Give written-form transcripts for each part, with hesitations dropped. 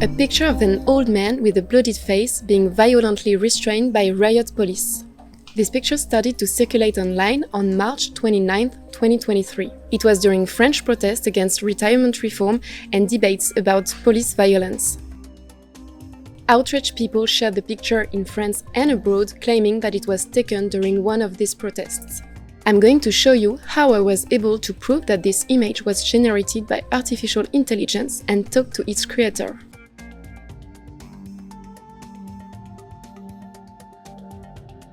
A picture of an old man with a bloodied face being violently restrained by riot police. This picture started to circulate online on March 29, 2023. It was during French protests against retirement reform and debates about police violence. Outraged people shared the picture in France and abroad, claiming that it was taken during one of these protests. I'm going to show you how I was able to prove that this image was generated by artificial intelligence and talk to its creator.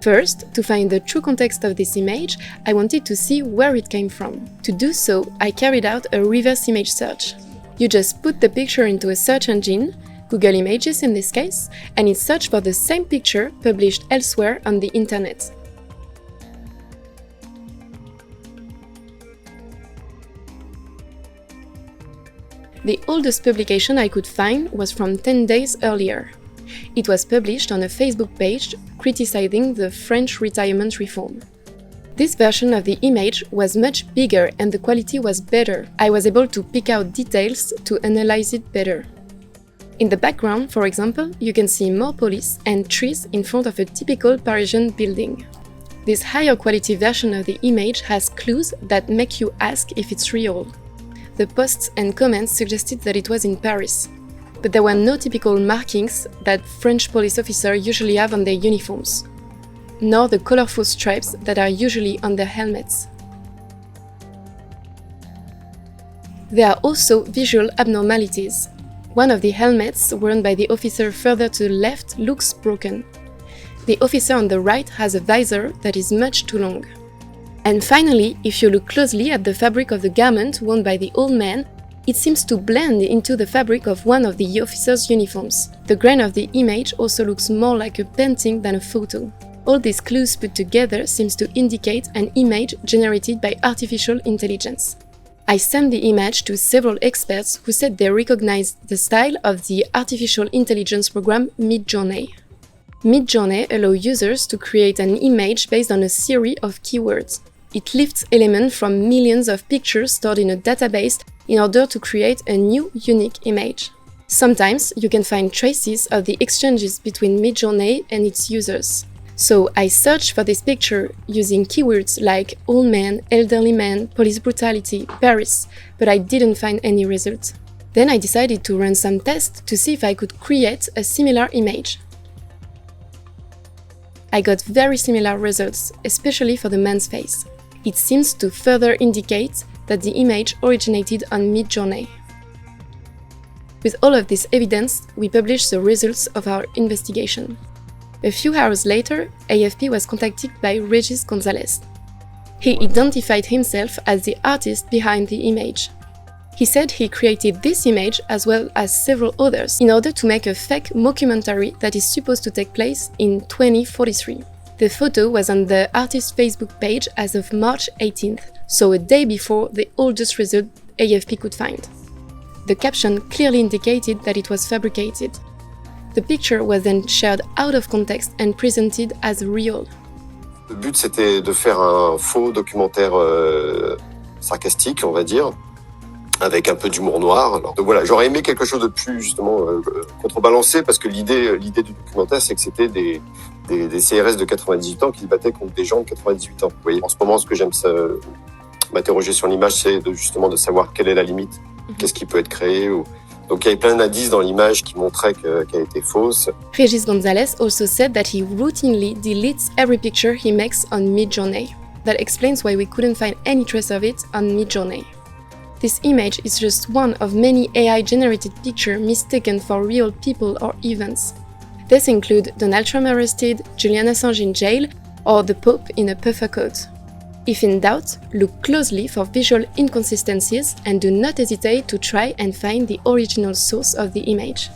First, to find the true context of this image, I wanted to see where it came from. To do so, I carried out a reverse image search. You just put the picture into a search engine, Google Images in this case, and it searched for the same picture published elsewhere on the internet. The oldest publication I could find was from 10 days earlier. It was published on a Facebook page criticizing the French retirement reform. This version of the image was much bigger and the quality was better. I was able to pick out details to analyze it better. In the background, for example, you can see more police and trees in front of a typical Parisian building. This higher quality version of the image has clues that make you ask if it's real. The posts and comments suggested that it was in Paris. But there were no typical markings that French police officers usually have on their uniforms, nor the colorful stripes that are usually on their helmets. There are also visual abnormalities. One of the helmets worn by the officer further to the left looks broken. The officer on the right has a visor that is much too long. And finally, if you look closely at the fabric of the garment worn by the old man, it seems to blend into the fabric of one of the officers' uniforms. The grain of the image also looks more like a painting than a photo. All these clues put together seems to indicate an image generated by artificial intelligence. I sent the image to several experts who said they recognized the style of the artificial intelligence program Midjourney. Midjourney allows users to create an image based on a series of keywords. It lifts elements from millions of pictures stored in a database in order to create a new, unique image. Sometimes you can find traces of the exchanges between Midjourney and its users. So I searched for this picture using keywords like old man, elderly man, police brutality, Paris, but I didn't find any result. Then I decided to run some tests to see if I could create a similar image. I got very similar results, especially for the man's face. It seems to further indicate that the image originated on Midjourney. With all of this evidence, we published the results of our investigation. A few hours later, AFP was contacted by Regis Gonzalez. He identified himself as the artist behind the image. He said he created this image as well as several others in order to make a fake mockumentary that is supposed to take place in 2043. The photo was on the artist's Facebook page as of March 18th, so a day before the oldest result AFP could find. The caption clearly indicated that it was fabricated. The picture was then shared out of context and presented as real. Le but, c'était de faire un faux documentaire sarcastique, on va dire, avec un peu d'humour noir. Alors, donc voilà, j'aurais aimé quelque chose de plus justement contrebalancé, parce que l'idée du documentaire, c'est que c'était des CRS de 98 ans qui se battaient contre des gens de 98 ans. Vous voyez, en ce moment, ce que j'aime m'interroger sur l'image, c'est justement de savoir quelle est la limite, qu'est-ce qui peut être créé. Donc il y avait plein d'indices dans l'image qui montraient qu'elle était fausse. Regis Gonzalez also said that he routinely deletes every picture he makes on Midjourney. That explains why we couldn't find any trace of it on Midjourney. This image is just one of many AI-generated pictures mistaken for real people or events. These include Donald Trump arrested, Julian Assange in jail, or the Pope in a puffer coat. If in doubt, look closely for visual inconsistencies and do not hesitate to try and find the original source of the image.